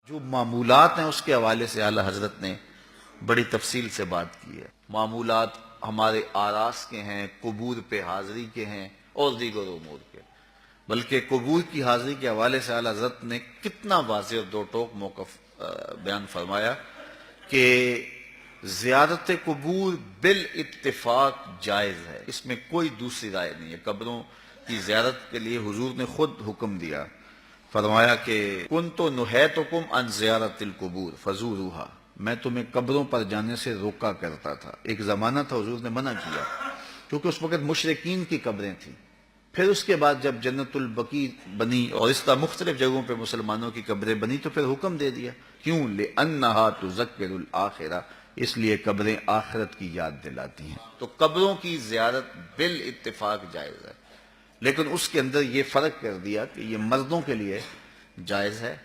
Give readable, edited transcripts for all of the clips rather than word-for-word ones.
جو معمولات ہیں اس کے حوالے سے اعلیٰ حضرت نے بڑی تفصیل سے بات کی ہے۔ معمولات ہمارے آراس کے ہیں، قبور پہ حاضری کے ہیں اور دیگر امور کے، بلکہ قبور کی حاضری کے حوالے سے اعلیٰ حضرت نے کتنا واضح اور دو ٹوک موقف بیان فرمایا کہ زیارت قبور بالاتفاق جائز ہے، اس میں کوئی دوسری رائے نہیں ہے۔ قبروں کی زیارت کے لیے حضور نے خود حکم دیا، فرمایا کہ کنت نہیتکم عن زیارت القبور فزوروها، میں تمہیں قبروں پر جانے سے روکا کرتا تھا۔ ایک زمانہ تھا حضور نے منع کیا کیونکہ اس وقت مشرکین کی قبریں تھیں۔ پھر اس کے بعد جب جنت البقیع بنی اور اس طرح مختلف جگہوں پہ مسلمانوں کی قبریں بنی تو پھر حکم دے دیا، کیوں؟ لِأَنَّهَا تُذَكِّرُ الْآخِرَةَ، اس لیے قبریں آخرت کی یاد دلاتی ہیں۔ تو قبروں کی زیارت بالاتفاق جائز ہے، لیکن اس کے اندر یہ فرق کر دیا کہ یہ مردوں کے لیے جائز ہے،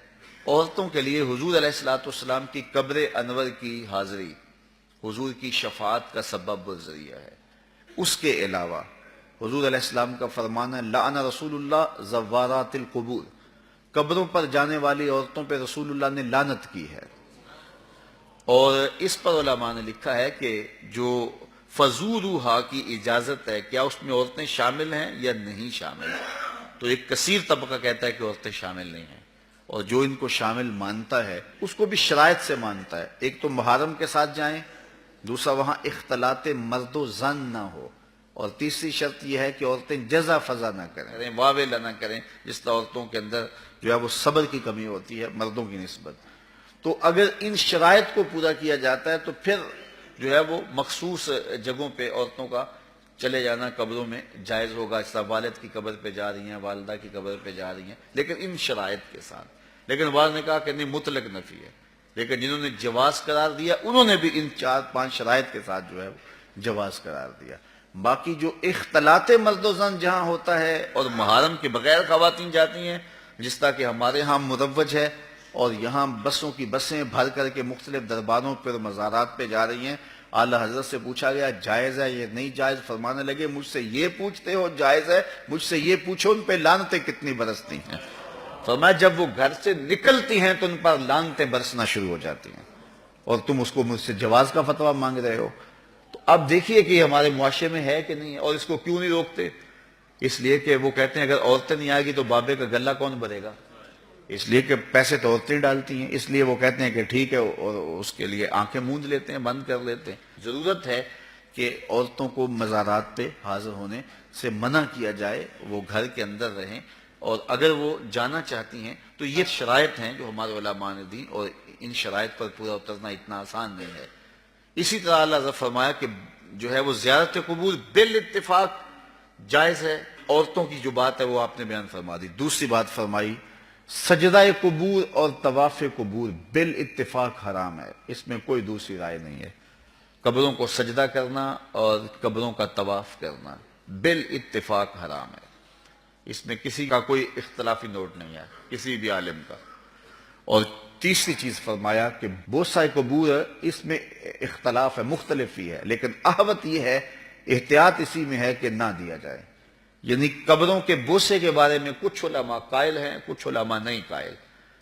عورتوں کے لیے حضور علیہ السلام کی قبر انور کی حاضری حضور کی شفاعت کا سبب و ذریعہ ہے۔ اس کے علاوہ حضور علیہ السلام کا فرمان ہے لعن رسول اللہ زوارات القبور، قبروں پر جانے والی عورتوں پہ رسول اللہ نے لعنت کی ہے۔ اور اس پر علماء نے لکھا ہے کہ جو فزوروہا کی اجازت ہے، کیا اس میں عورتیں شامل ہیں یا نہیں شامل؟ تو ایک کثیر طبقہ کہتا ہے کہ عورتیں شامل نہیں ہیں، اور جو ان کو شامل مانتا ہے اس کو بھی شرائط سے مانتا ہے۔ ایک تو محرم کے ساتھ جائیں، دوسرا وہاں اختلاط مرد و زن نہ ہو، اور تیسری شرط یہ ہے کہ عورتیں جزا فضا نہ کریں، واویلا نہ کریں، جس طرح عورتوں کے اندر جو ہے وہ صبر کی کمی ہوتی ہے مردوں کی نسبت۔ تو اگر ان شرائط کو پورا کیا جاتا ہے تو پھر جو ہے وہ مخصوص جگہوں پہ عورتوں کا چلے جانا قبروں میں جائز ہوگا، اس طرح والد کی قبر پہ جا رہی ہیں، والدہ کی قبر پہ جا رہی ہیں، لیکن ان شرائط کے ساتھ۔ لیکن بعض نے کہا کہ نہیں، مطلق نفی ہے، لیکن جنہوں نے جواز قرار دیا انہوں نے بھی ان 4-5 شرائط کے ساتھ جو ہے جواز قرار دیا۔ باقی جو اختلاط مرد و زن جہاں ہوتا ہے اور محرم کے بغیر خواتین جاتی ہیں، جس طرح کہ ہمارے ہاں مروج ہے، اور یہاں بسوں کی بسیں بھر کر کے مختلف درباروں پر مزارات پہ جا رہی ہیں، اعلیٰ حضرت سے پوچھا گیا جائز ہے یہ نہیں جائز، فرمانے لگے مجھ سے یہ پوچھتے ہو جائز ہے، مجھ سے یہ پوچھو ان پہ لعنتیں کتنی برستی ہیں۔ فرمایا جب وہ گھر سے نکلتی ہیں تو ان پر لعنتیں برسنا شروع ہو جاتی ہیں، اور تم اس کو مجھ سے جواز کا فتویٰ مانگ رہے ہو۔ تو اب دیکھیے کہ یہ ہمارے معاشرے میں ہے کہ نہیں ہے، اور اس کو کیوں نہیں روکتے؟ اس لیے کہ وہ کہتے ہیں اگر عورتیں نہیں آئے گی تو بابے کا گلہ کون بھرے گا، اس لیے کہ پیسے تو عورتیں ڈالتی ہیں، اس لیے وہ کہتے ہیں کہ ٹھیک ہے، اور اس کے لیے آنکھیں موند لیتے ہیں، بند کر لیتے ہیں۔ ضرورت ہے کہ عورتوں کو مزارات پہ حاضر ہونے سے منع کیا جائے، وہ گھر کے اندر رہیں، اور اگر وہ جانا چاہتی ہیں تو یہ شرائط ہیں جو ہمارے علماء نے دی، اور ان شرائط پر پورا اترنا اتنا آسان نہیں ہے۔ اسی طرح اللہ نے فرمایا کہ جو ہے وہ زیارت قبور بالاتفاق جائز ہے۔ عورتوں کی جو بات ہے وہ آپ نے بیان فرما دی۔ دوسری بات فرمائی سجدہ قبور اور طواف قبور بالاتفاق حرام ہے، اس میں کوئی دوسری رائے نہیں ہے۔ قبروں کو سجدہ کرنا اور قبروں کا طواف کرنا بالاتفاق حرام ہے، اس میں کسی کا کوئی اختلافی نوٹ نہیں ہے، کسی بھی عالم کا۔ اور تیسری چیز فرمایا کہ بوسہ قبور اس میں اختلاف ہے، مختلف ہی ہے، لیکن احوط یہ ہے، احتیاط اسی میں ہے کہ نہ دیا جائے۔ یعنی قبروں کے بوسے کے بارے میں کچھ علماء قائل ہیں، کچھ علماء نہیں قائل،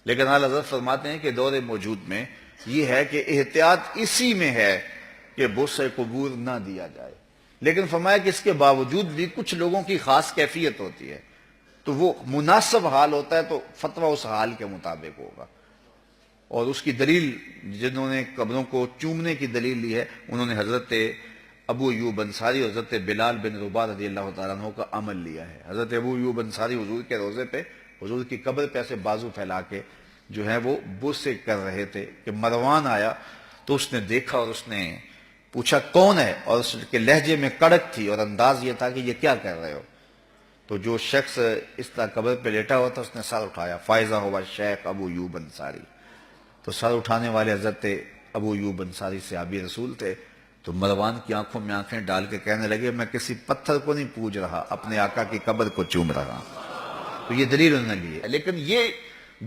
لیکن اعلیٰ حضرت فرماتے ہیں کہ دور موجود میں یہ ہے کہ احتیاط اسی میں ہے کہ بوسے قبور نہ دیا جائے، لیکن فرمایا کہ اس کے باوجود بھی کچھ لوگوں کی خاص کیفیت ہوتی ہے، تو وہ مناسب حال ہوتا ہے تو فتویٰ اس حال کے مطابق ہوگا۔ اور اس کی دلیل جنہوں نے قبروں کو چومنے کی دلیل لی ہے، انہوں نے حضرت ابو ایوب انصاری اور حضرت بلال بن رباح رضی اللہ تعالیٰ عنہ کا عمل لیا ہے۔ حضرت ابو ایوب انصاری حضور کے روضے پہ، حضور کی قبر پہ ایسے بازو پھیلا کے جو ہے وہ بوسے کر رہے تھے کہ مروان آیا تو اس نے دیکھا اور اس نے پوچھا کون ہے، اور اس کے لہجے میں کڑک تھی اور انداز یہ تھا کہ یہ کیا کر رہے ہو؟ تو جو شخص اس طرح قبر پہ لیٹا ہوا تھا اس نے سر اٹھایا، فائزہ ہوا شیخ ابو ایوب انصاری۔ تو سر اٹھانے والے حضرت ابو ایوب انصاری صحابی رسول تھے، تو مروان کی آنکھوں میں آنکھیں ڈال کے کہنے لگے میں کسی پتھر کو نہیں پوج رہا، اپنے آقا کی قبر کو چوم رہا۔ تو یہ دلیل انہوں نے لی ہے، لیکن یہ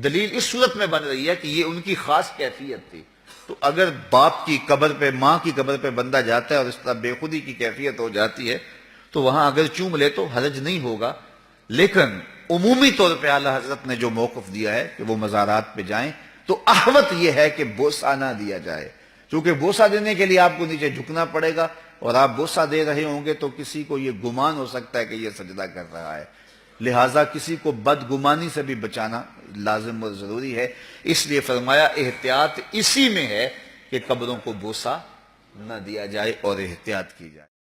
دلیل اس صورت میں بن رہی ہے کہ یہ ان کی خاص کیفیت تھی۔ تو اگر باپ کی قبر پہ، ماں کی قبر پہ بندہ جاتا ہے اور اس طرح بے خودی کی کیفیت ہو جاتی ہے تو وہاں اگر چوم لے تو حرج نہیں ہوگا، لیکن عمومی طور پہ اعلیٰ حضرت نے جو موقف دیا ہے کہ وہ مزارات پہ جائیں تو احوط یہ ہے کہ بوسہ نہ دیا جائے، چونکہ بوسہ دینے کے لیے آپ کو نیچے جھکنا پڑے گا، اور آپ بوسہ دے رہے ہوں گے تو کسی کو یہ گمان ہو سکتا ہے کہ یہ سجدہ کر رہا ہے، لہٰذا کسی کو بدگمانی سے بھی بچانا لازم اور ضروری ہے۔ اس لیے فرمایا احتیاط اسی میں ہے کہ قبروں کو بوسہ نہ دیا جائے اور احتیاط کی جائے۔